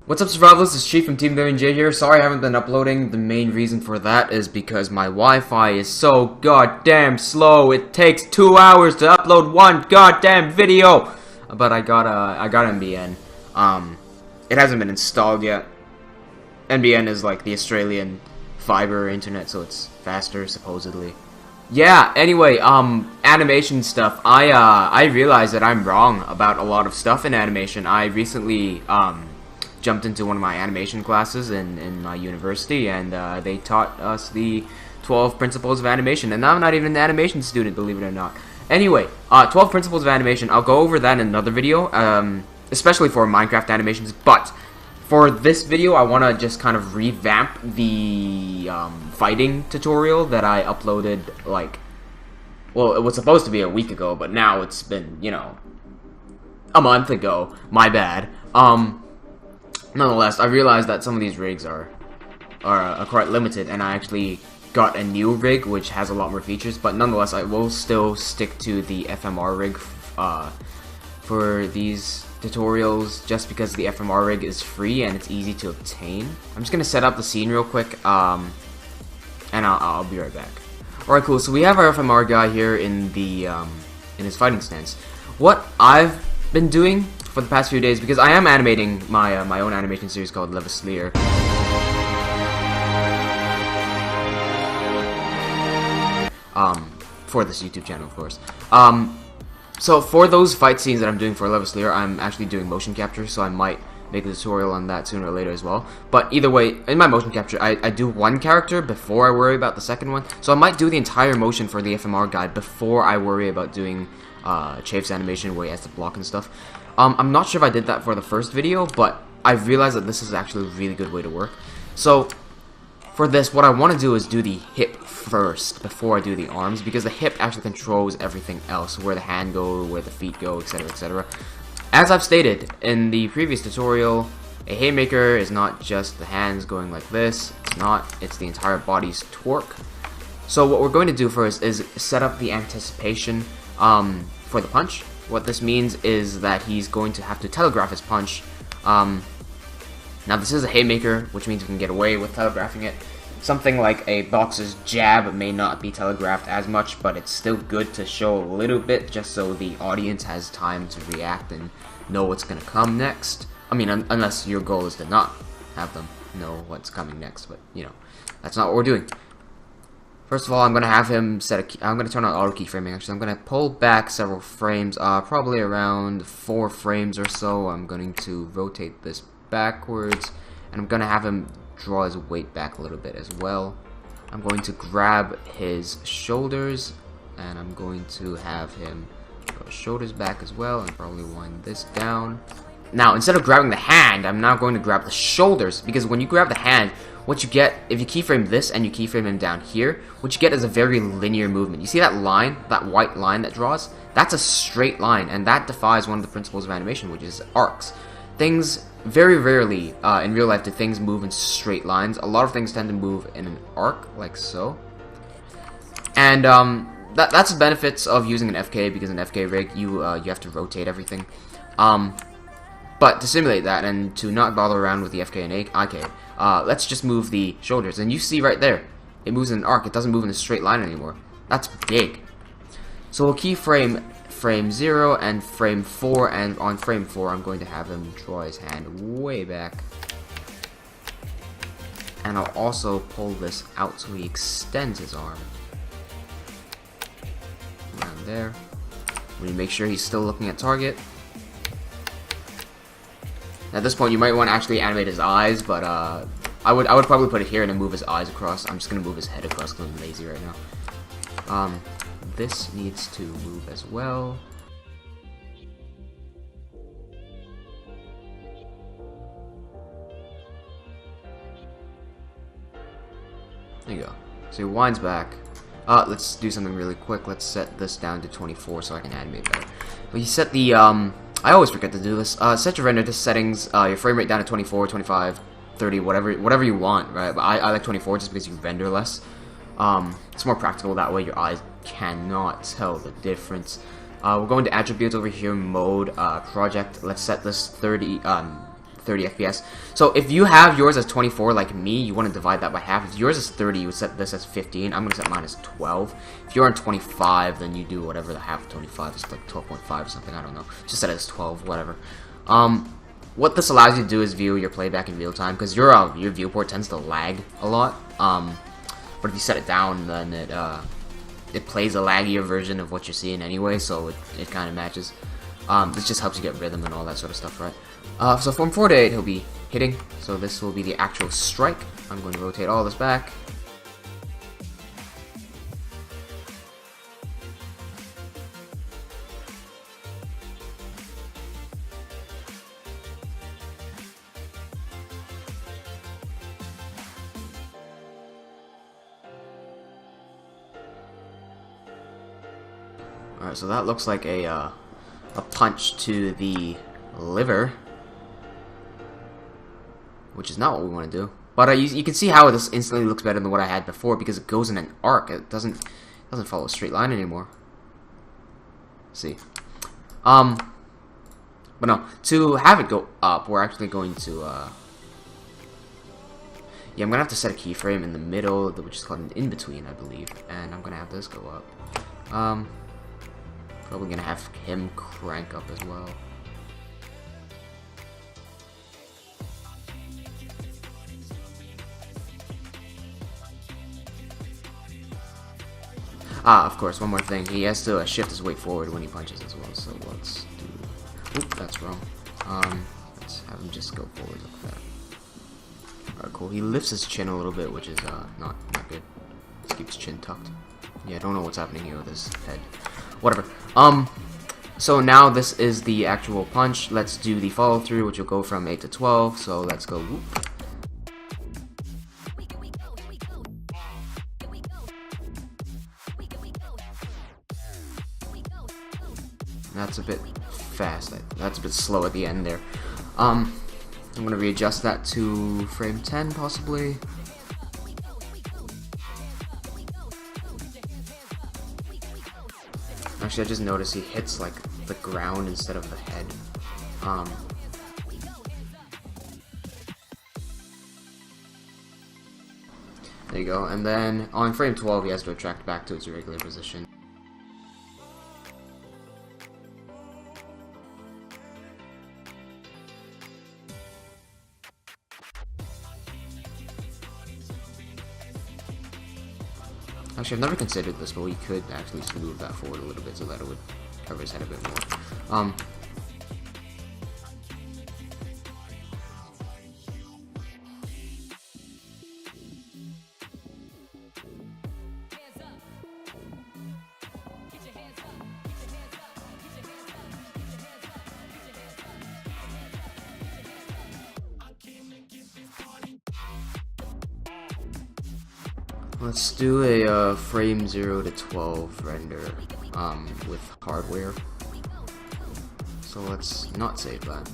What's up, survivalists? It's Chief from TeamWnJ here. Sorry I haven't been uploading. The main reason for that is because my Wi-Fi is so goddamn slow. It takes 2 hours to upload one goddamn video. But I got NBN. It hasn't been installed yet. NBN is like the Australian fiber internet, so it's faster supposedly. Yeah, anyway, animation stuff. I realized that I'm wrong about a lot of stuff in animation. I recently jumped into one of my animation classes in my university, and they taught us the 12 principles of animation, and I'm not even an animation student, believe it or not. Anyway, 12 principles of animation. I'll go over that in another video, especially for Minecraft animations, but for this video, I want to just kind of revamp the fighting tutorial that I uploaded, like, well, it was supposed to be a week ago, but now it's been, you know, a month ago. My bad. Nonetheless, I realized that some of these rigs are quite limited, and I actually got a new rig which has a lot more features, but nonetheless, I will still stick to the FMR rig for these tutorials, just because the FMR rig is free and it's easy to obtain. I'm just gonna set up the scene real quick, and I'll be right back. Alright, cool. So we have our FMR guy here in the in his fighting stance. What I've been doing for the past few days, because I am animating my my own animation series called Levislier. For this YouTube channel, of course. So for those fight scenes that I'm doing for Levislier, I'm actually doing motion capture, so I might make a tutorial on that sooner or later as well. But either way, in my motion capture, I do one character before I worry about the second one. So I might do the entire motion for the FMR guy before I worry about doing Chafe's animation where he has to block and stuff. I'm not sure if I did that for the first video, but I realized that this is actually a really good way to work. So for this, what I want to do is do the hip first before I do the arms, because the hip actually controls everything else, where the hand go, where the feet go, etc, etc. As I've stated in the previous tutorial, a haymaker is not just the hands going like this. It's not. It's the entire body's torque. So what we're going to do first is set up the anticipation for the punch. What this means is that he's going to have to telegraph his punch. Now this is a haymaker, which means we can get away with telegraphing it. Something like a boxer's jab may not be telegraphed as much, but it's still good to show a little bit, just so the audience has time to react and know what's going to come next. I mean, unless your goal is to not have them know what's coming next, but, you know, that's not what we're doing. First of all, I'm going to have him I'm going to turn on auto keyframing. Actually, I'm going to pull back several frames, probably around 4 frames or so. I'm going to rotate this backwards, and I'm going to have him draw his weight back a little bit as well. I'm going to grab his shoulders, and I'm going to have him draw his shoulders back as well, and probably wind this down. Now, instead of grabbing the hand, I'm now going to grab the shoulders, because when you grab the hand, what you get, if you keyframe this and you keyframe him down here, what you get is a very linear movement. You see that line, that white line that draws? That's a straight line, and that defies one of the principles of animation, which is arcs. Things, very rarely in real life do things move in straight lines. A lot of things tend to move in an arc, like so. And that's the benefits of using an FK, because in FK rig, you have to rotate everything. But to simulate that, and to not bother around with the FK and IK, let's just move the shoulders. And you see right there, it moves in an arc. It doesn't move in a straight line anymore. That's big. So we'll keyframe frame 0 and frame 4, and on frame 4, I'm going to have him draw his hand way back. And I'll also pull this out so he extends his arm. Around there. We make sure he's still looking at target. At this point, you might want to actually animate his eyes, but I would probably put it here and then move his eyes across. I'm just gonna move his head across because I'm lazy right now. This needs to move as well. There you go. So he winds back. Let's do something really quick. Let's set this down to 24 so I can animate better. But you set the I always forget to do this. Set your render to settings, your frame rate down to 24, 25, 30, whatever you want, right? But I like 24 just because you render less. It's more practical that way. Your eyes cannot tell the difference. We're going to attributes over here, mode, project. Let's set this 30 30 FPS. So if you have yours as 24 like me, you want to divide that by half. If yours is 30, you would set this as 15. I'm going to set mine as 12. If you're on 25, then you do whatever the half of 25 is, like 12.5 or something, I don't know. Just set it as 12, whatever. What this allows you to do is view your playback in real time, because your viewport tends to lag a lot. But if you set it down, then it plays a laggier version of what you're seeing anyway, so it kind of matches. This just helps you get rhythm and all that sort of stuff, right? So from 4 to 8, he'll be hitting, so this will be the actual strike. I'm going to rotate all this back. Alright, so that looks like a punch to the liver, which is not what we want to do. But you can see how this instantly looks better than what I had before, because it goes in an arc. It doesn't follow a straight line anymore. Let's see. But no, to have it go up, we're actually going to yeah, I'm gonna have to set a keyframe in the middle, which is called an in-between, I believe, and I'm gonna have this go up. Probably gonna have him crank up as well. Of course, one more thing. He has to shift his weight forward when he punches as well, so let's do... Oop, that's wrong. Let's have him just go forward like that. Alright, cool. He lifts his chin a little bit, which is not good. Let's keep his chin tucked. Yeah, I don't know what's happening here with his head. Whatever. So now this is the actual punch. Let's do the follow through, which will go from 8 to 12. So let's go whoop. That's a bit fast. That's a bit slow at the end there. I'm gonna readjust that to frame 10 possibly. Actually, I just noticed he hits like the ground instead of the head. There you go. And then on frame 12, he has to retract back to its regular position. Actually, I've never considered this, but we could actually just move that forward a little bit so that it would cover his head a bit more. Let's do a frame 0 to 12 render with hardware. So let's not save that.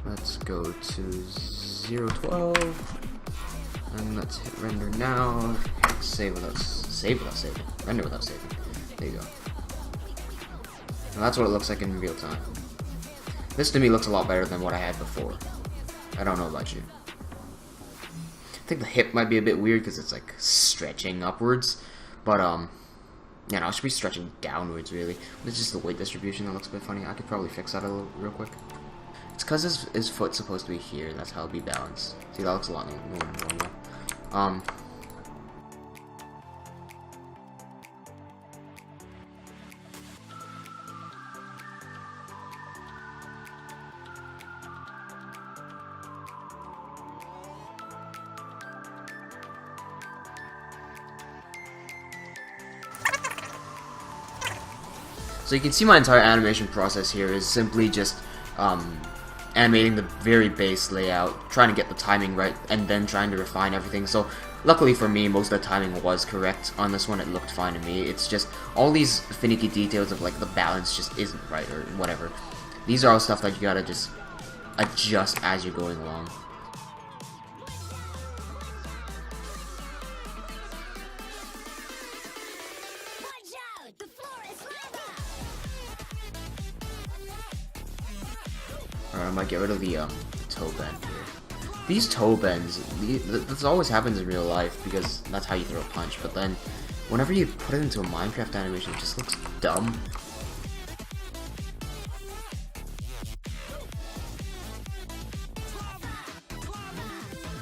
Let's go to 0 12 and let's hit render now. Save without saving. Render without saving. There you go. And that's what it looks like in real time. This to me looks a lot better than what I had before. I don't know about you. I think the hip might be a bit weird because it's like stretching upwards, but yeah, no, it should be stretching downwards really. It's just the weight distribution that looks a bit funny. I could probably fix that real quick. It's because his foot's supposed to be here, and that's how it'll be balanced. See, that looks a lot more normal. So you can see my entire animation process here is simply just animating the very base layout, trying to get the timing right, and then trying to refine everything. So luckily for me, most of the timing was correct on this one. It looked fine to me. It's just all these finicky details of like the balance just isn't right or whatever. These are all stuff that you gotta just adjust as you're going along. Alright, I might get rid of the toe bend here. These toe bends, this always happens in real life because that's how you throw a punch, but then whenever you put it into a Minecraft animation, it just looks dumb.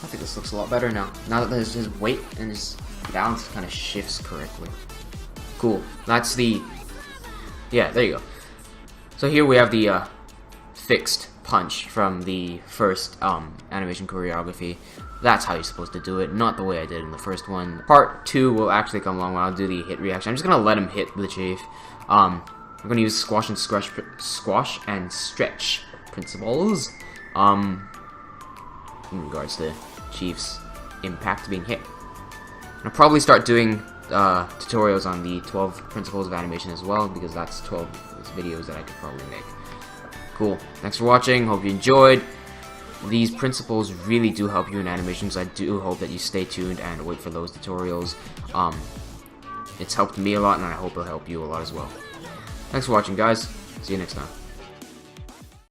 I think this looks a lot better now. Now that there's his weight and his balance kind of shifts correctly. Cool. That's the... yeah, there you go. So here we have the fixed punch from the first animation choreography. That's how you're supposed to do it, not the way I did in the first one. Part 2 will actually come along when I'll do the hit reaction. I'm just gonna let him hit the chafe. I'm gonna use squash and stretch principles. In regards to Chief's impact being hit. I'll probably start doing tutorials on the 12 principles of animation as well, because that's 12 videos that I could probably make. Cool. Thanks for watching. Hope you enjoyed. These principles really do help you in animations. I do hope that you stay tuned and wait for those tutorials. It's helped me a lot, and I hope it'll help you a lot as well. Thanks for watching, guys. See you next time.